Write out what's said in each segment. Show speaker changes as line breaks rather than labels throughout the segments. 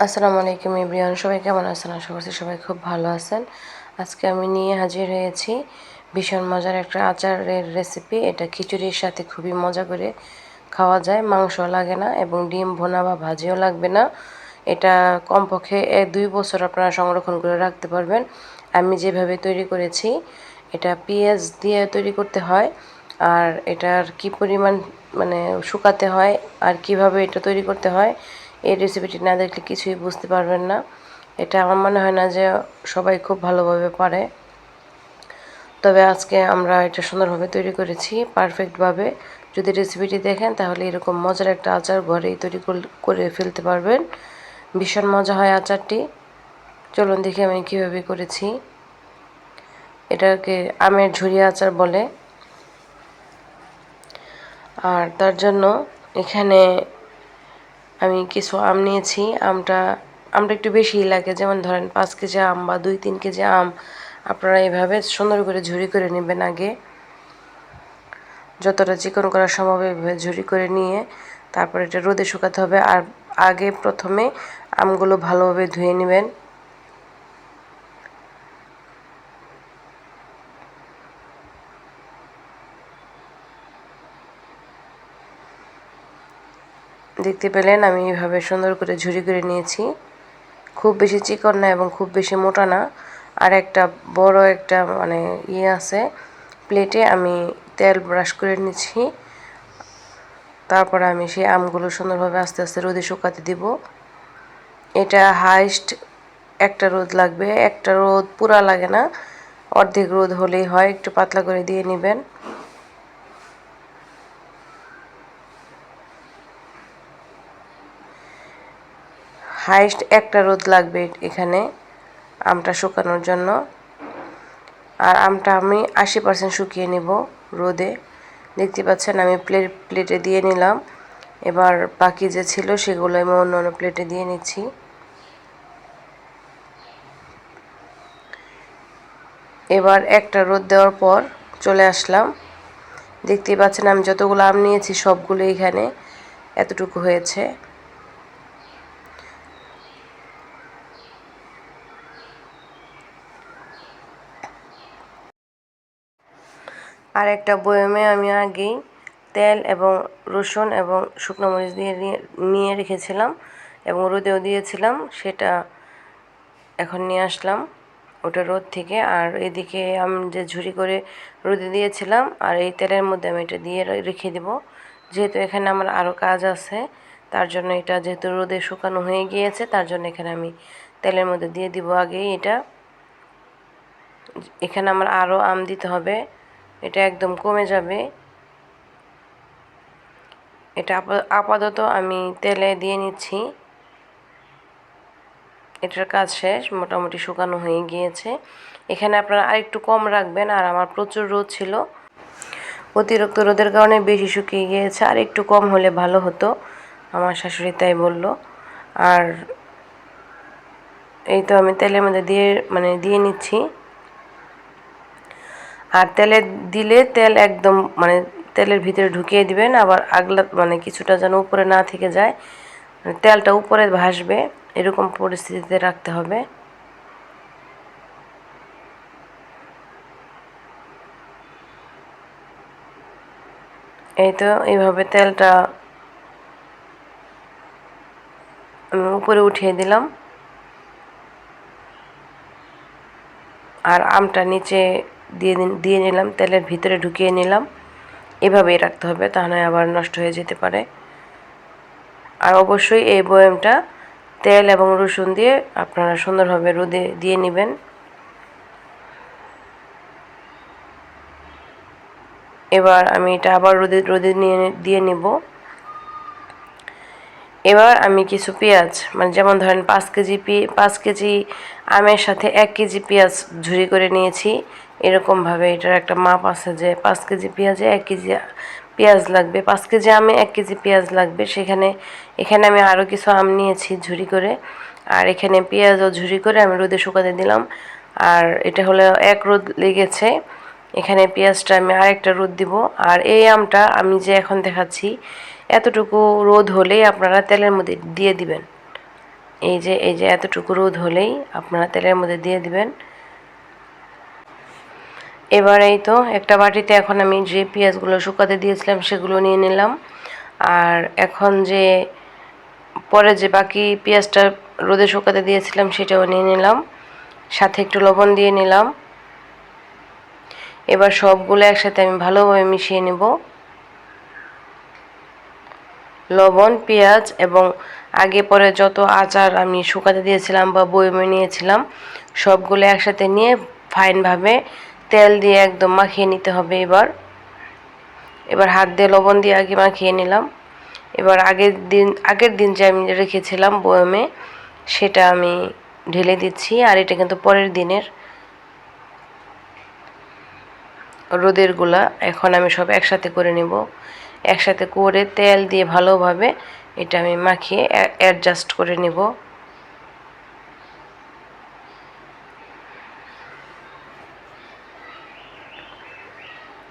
আসসালামু আলাইকুম এভরিওয়ান, সবাই কেমন আছেন? আশা করছি সবাই খুব ভালো আছেন। আজকে আমি নিয়ে হাজির হয়েছি ভীষণ মজার একটা আচারের রেসিপি। এটা খিচুড়ির সাথে খুবই মজা করে খাওয়া যায়, মাংস লাগে না এবং ডিম ভুনা বা ভাজিও লাগবে না। এটা কমপক্ষে 2 বছর আপনারা সংরক্ষণ করে রাখতে পারবেন। আমি যেভাবে তৈরি করেছি, এটা পেঁয়াজ দিয়ে তৈরি করতে হয়। আর এটার কি পরিমাণ মানে শুকাতে হয় আর কিভাবে এটা তৈরি করতে হয়, এই রেসিপিটি না দেখলে কিছুই বুঝতে পারবেন না। এটা আমার মনে হয় না যে সবাই খুব ভালোভাবে পারে। তবে আজকে আমরা এটা সুন্দরভাবে তৈরি করেছি, পারফেক্টভাবে। যদি রেসিপিটি দেখেন তাহলে এরকম মজার একটা আচার ঘরেই তৈরি করে ফেলতে পারবেন। ভীষণ মজা হয় আচারটি। চলুন দেখি আমি কীভাবে করেছি। এটাকে আমের ঝুরিয়া আচার বলে। আর তার জন্য এখানে আমি কিছু আম নিয়েছি। আমটা একটু বেশিই লাগে, যেমন ধরেন 5 কেজি আম বা 2-3 কেজি আম আপনারা এইভাবে সুন্দর করে ঝুরি করে নেবেন। আগে যতটা চিকন করা সম্ভব এইভাবে ঝুরি করে নিয়ে তারপর এটা রোদে শুকাতে হবে। আর আগে প্রথমে আমগুলো ভালোভাবে ধুয়ে নেবেন। দেখতে পেলেন আমি এইভাবে সুন্দর করে ঝুরি করে নিয়েছি। খুব বেশি চিকন না এবং খুব বেশি মোটা না। আর একটা বড় একটা আছে প্লেটে আমি তেল ব্রাশ করে নিচ্ছি। তারপরে আমি সেই আমগুলো সুন্দরভাবে আস্তে আস্তে রোদে শুকাতে দিব। এটা হাইস্ট একটা রোদ লাগবে, একটা রোদ পুরা লাগে না, অর্ধেক রোদ হলেই হয়। একটু পাতলা করে দিয়ে নেবেন। হাইস্ট একটা রোদ লাগবে এখানে আমটা শুকানোর জন্য। আর আমটা আমি 80% শুকিয়ে নেব রোদে। দেখতে পাচ্ছেন আমি প্লেটে দিয়ে নিলাম। এবার বাকি যে ছিল সেগুলো আমি অন্য অন্য প্লেটে দিয়ে নিচ্ছি। এবার একটা রোদ দেওয়ার পর চলে আসলাম। দেখতেই পাচ্ছেন আমি যতগুলো আম নিয়েছি সবগুলো এখানে এতটুকু হয়েছে। আর একটা বয়মে আমি আগেই তেল এবং রসুন এবং শুকনো মরিচ দিয়ে নিয়ে রেখেছিলাম এবং রোদেও দিয়েছিলাম। সেটা এখন নিয়ে আসলাম ওটা রোদ থেকে। আর এদিকে আমি যে ঝুরি করে রোদে দিয়েছিলাম আর এই তেলের মধ্যে আমি এটা দিয়ে রেখে দেব। যেহেতু এখানে আমার আরও কাজ আছে, তার জন্য এটা যেহেতু রোদে শুকানো হয়ে গিয়েছে, তার জন্য এখানে আমি তেলের মধ্যে দিয়ে দিব আগেই। এখানে আমার আরও আম দিতে হবে, এটা একদম কমে যাবে। এটা আপাতত আমি তেলে দিয়ে নিচ্ছি। এটার কাজ শেষ, মোটামুটি শুকানো হয়ে গিয়েছে। এখানে আপনারা আরেকটু কম রাখবেন। আর আমার প্রচুর রোদ ছিল, অতিরিক্ত রোদের কারণে বেশি শুকিয়ে গিয়েছে। আর একটু কম হলে ভালো হতো, আমার শাশুড়ি তাই বলল। আর এই তো আমি তেলের মধ্যে দিয়ে নিচ্ছি। আর তেলে দিলে তেল একদম তেলের ভিতরে ঢুকিয়ে দিবেন। আবার আগলা কিছুটা যেন উপরে না থেকে যায়, তেলটা উপরে ভাসবে, এরকম পরিস্থিতিতে রাখতে হবে। এই তো এইভাবে তেলটা আমি উপরে উঠিয়ে দিলাম। আর আমটা নিচে দিয়ে নিলাম, তেলের ভিতরে ঢুকিয়ে নিলাম। এভাবেই রাখতে হবে, তাহলে আবার নষ্ট হয়ে যেতে পারে। আর অবশ্যই এই বয়ামটা তেল এবং রসুন দিয়ে আপনারা সুন্দরভাবে রোদে দিয়ে নেবেন। এবার আমি এটা আবার রোদে দিয়ে নিব। এবার আমি কিছু পেঁয়াজ যেমন ধরেন 5 কেজি আমের সাথে 1 কেজি পেঁয়াজ ঝুরি করে নিয়েছি। এরকমভাবে এটার একটা মাপ আছে যে 5 কেজি পেঁয়াজে 1 কেজি পেঁয়াজ লাগবে, 5 কেজি আমে 1 কেজি পেঁয়াজ লাগবে। এখানে আমি আরও কিছু আম নিয়েছি ঝুরি করে। আর এখানে পেঁয়াজও ঝুরি করে আমি রোদে শুকাতে দিলাম। আর এটা হলো এক রোদ লেগেছে, এখানে পেঁয়াজটা আমি আরেকটা রোদ দিব। আর এই আমটা আমি যে এখন দেখাচ্ছি, এতটুকু রোদ হলেই আপনারা তেলের মধ্যে দিয়ে দিবেন। এই যে এতটুকু রোদ হলেই আপনারা তেলের মধ্যে দিয়ে দিবেন। এবার এই তো একটা বাটিতে এখন আমি যে পেঁয়াজগুলো শুকাতে দিয়েছিলাম সেগুলো নিয়ে নিলাম। আর এখন যে পরে যে বাকি পেঁয়াজটা রোদে শুকাতে দিয়েছিলাম সেটাও নিয়ে নিলাম, সাথে একটু লবণ দিয়ে নিলাম। এবার সবগুলো একসাথে আমি ভালোভাবে মিশিয়ে নেব। লবণ, পেঁয়াজ এবং আগে পরে যত আচার আমি শুকাতে দিয়েছিলাম বা বয়মে নিয়েছিলাম সবগুলো একসাথে নিয়ে ফাইনভাবে তেল দিয়ে একদম মাখিয়ে নিতে হবে। এবার হাত দিয়ে লবণ দিয়ে আগে মাখিয়ে নিলাম। এবার আগের দিন যে আমি রেখেছিলাম বয়মে সেটা আমি ঢেলে দিচ্ছি। আর এটা কিন্তু পরের দিনের রোদের গুলা। এখন আমি সব একসাথে করে নেব। একসাথে করে তেল দিয়ে ভালোভাবে এটা আমি মাখিয়ে অ্যাডজাস্ট করে নেব।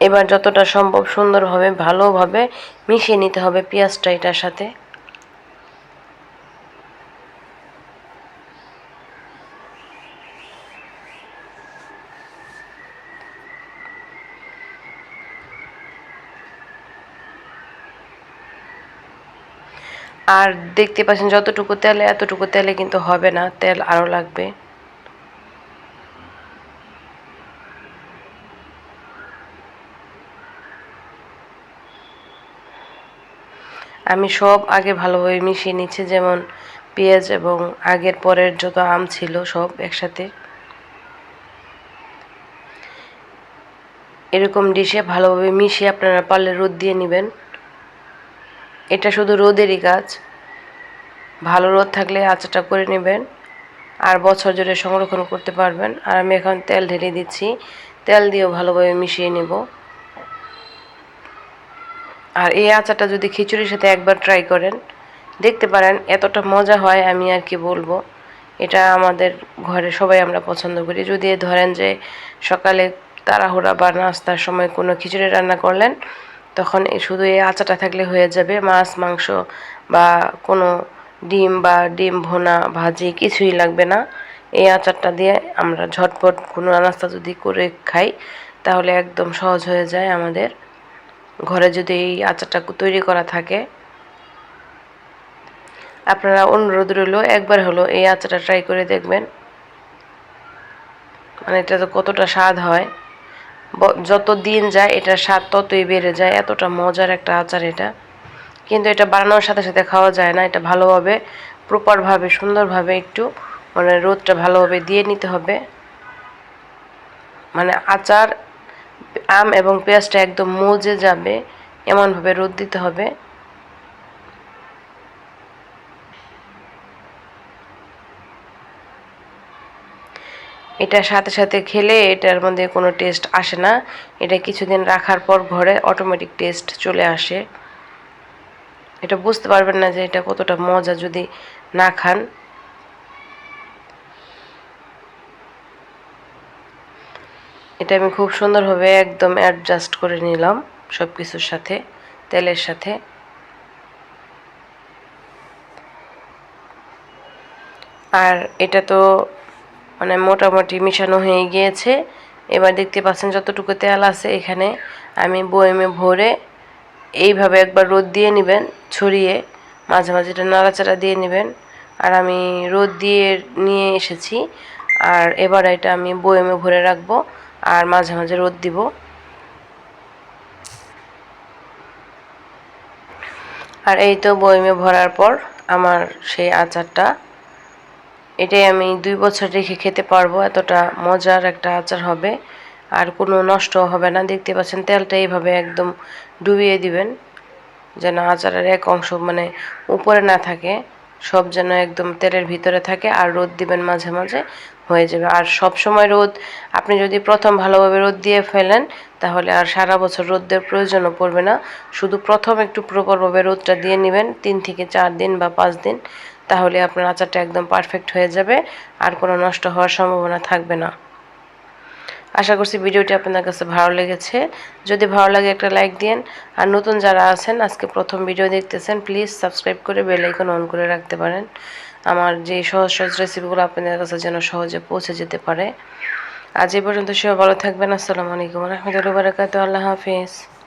এবার যতটা সম্ভব সুন্দরভাবে ভালোভাবে মিশিয়ে নিতে হবে পেঁয়াজটা এটার সাথে। আর দেখতে পাচ্ছেন যতটুকু তেলে এতটুকু তেলে কিন্তু হবে না, তেল আরও লাগবে। আমি সব আগে ভালোভাবে মিশিয়ে নিচ্ছি, যেমন পেঁয়াজ এবং আগের পরের যত আম ছিল সব একসাথে। এরকম ডিশে ভালোভাবে মিশিয়ে আপনারা পারলে রোদ দিয়ে নেবেন। এটা শুধু রোদেরই কাজ, ভালো রোদ থাকলে আচারটা করে নেবেন আর বছর জুড়ে সংরক্ষণ করতে পারবেন। আর আমি এখন তেল ঢেলে দিচ্ছি, তেল দিয়েও ভালোভাবে মিশিয়ে নেব। আর এই আচারটা যদি খিচুড়ির সাথে একবার ট্রাই করেন দেখতে পারেন, এতটা মজা হয় আমি আর কি বলবো। এটা আমাদের ঘরে সবাই আমরা পছন্দ করি। যদি ধরেন যে সকালে তাড়াহুড়া বা নাস্তার সময় কোনো খিচুড়ি রান্না করলেন, তখন শুধু এই আচারটা থাকলে হয়ে যাবে। মাছ মাংস বা কোনো ডিম বা ডিম ভুনা ভাজি কিছুই লাগবে না। এই আচারটা দিয়ে আমরা ঝটপট কোনো নাস্তা যদি করে খাই তাহলে একদম সহজ হয়ে যায় আমাদের ঘরে যদি এই আচারটা তৈরি করা থাকে। আপনারা অনুরোধ রইল একবার হলো এই আচারটা ট্রাই করে দেখবেন। মানে এটা তো কতটা স্বাদ হয়, যত দিন যায় এটার স্বাদ ততই বেড়ে যায়। এতটা মজার একটা আচার এটা। কিন্তু এটা বানানোর সাথে সাথে খাওয়া যায় না, এটা ভালোভাবে প্রপারভাবে সুন্দরভাবে একটু মানে রোদটা ভালোভাবে দিয়ে নিতে হবে। মানে আচার আম এবং পেঁয়াজটা একদম মজে যাবে এমনভাবে রোদ দিতে হবে। এটার সাথে সাথে খেলে এটার মধ্যে কোনো টেস্ট আসে না। এটা কিছুদিন রাখার পর ঘরে অটোমেটিক টেস্ট চলে আসে। এটা বুঝতে পারবেন না যে এটা কতটা মজা যদি না খান। এটা আমি খুব সুন্দরভাবে একদম অ্যাডজাস্ট করে নিলাম সব কিছুর সাথে, তেলের সাথে। আর এটা তো মানে মোটামুটি মিশানো হয়ে গিয়েছে। এবার দেখতে পাচ্ছেন যতটুকু তেল আছে এখানে আমি বয়মে ভরে এইভাবে একবার রোদ দিয়ে নেবেন, ছড়িয়ে মাঝে মাঝে এটা নাড়াচাড়া দিয়ে নেবেন। আর আমি রোদ দিয়ে নিয়ে এসেছি, আর এবার এটা আমি বয়মে ভরে রাখবো আর মাঝে মাঝে রোদ দিব। আর এই তো বয়মে ভরার পর আমার সেই আচারটা, এটাই আমি 2 বছর রেখে খেতে পারবো। এতটা মজার একটা আচার হবে আর কোনো নষ্ট হবে না। দেখতে পাচ্ছেন তেলটা এইভাবে একদম ডুবিয়ে দিবেন যেন আচারের এক অংশ মানে উপরে না থাকে, সব যেন একদম তেলের ভিতরে থাকে। আর রোদ দিবেন মাঝে মাঝে, হয়ে যাবে। আর সব সময় রোদ আপনি যদি প্রথম ভালোভাবে রোদ দিয়ে ফেলেন তাহলে আর সারা বছর রোদ দেওয়ার প্রয়োজনও পড়বে না। শুধু প্রথম একটু প্রপারভাবে রোদটা দিয়ে নেবেন 3 থেকে 4 দিন বা 5 দিন, তাহলে আপনার আচারটা একদম পারফেক্ট হয়ে যাবে আর কোনো নষ্ট হওয়ার সম্ভাবনা থাকবে না। আশা করছি ভিডিওটি আপনাদের কাছে ভালো লেগেছে। যদি ভালো লাগে একটা লাইক দিন। আর নতুন যারা আছেন আজকে প্রথম ভিডিও দেখতেছেন প্লিজ সাবস্ক্রাইব করে বেল আইকন অন করে রাখতে পারেন। আমার যে সহজ সহজ রেসিপিগুলো আপনাদের কাছে যেন সহজে পৌঁছে যেতে পারে। আজ এই পর্যন্ত, সবাই ভালো থাকবেন। আসসালামু আলাইকুম রহমতুল্লাহি ওয়া বারাকাতুহু। আল্লাহ হাফিজ।